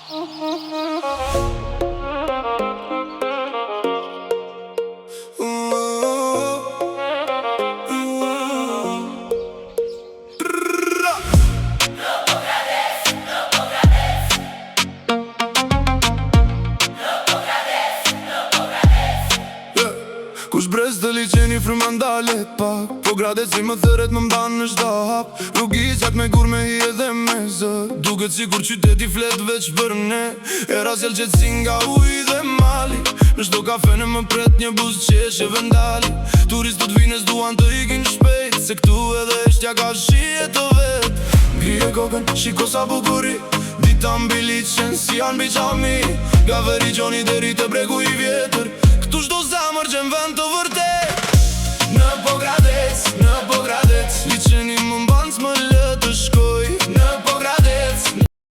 Kush brez të liqeni fryman dale pak, po gradet si më thëret më mban në shdo hap. Rrugizat me gur me hi edhe me zë, duket si kur qyteti flet veç për ne. Era sjell qetsi nga uj dhe mali, në shdo kafene më pret një buz qeshe vendali. Turistët vines duan të ikin shpejt, se këtu edhe eshtja ka shije të vet. Grije kokën, shiko sa bukuri, dita mbi liqen si janë biqami. Nga veri gjoni deri të bregu i vjetër, këtu shdo zamër që në vend të vërtet. Në Pograde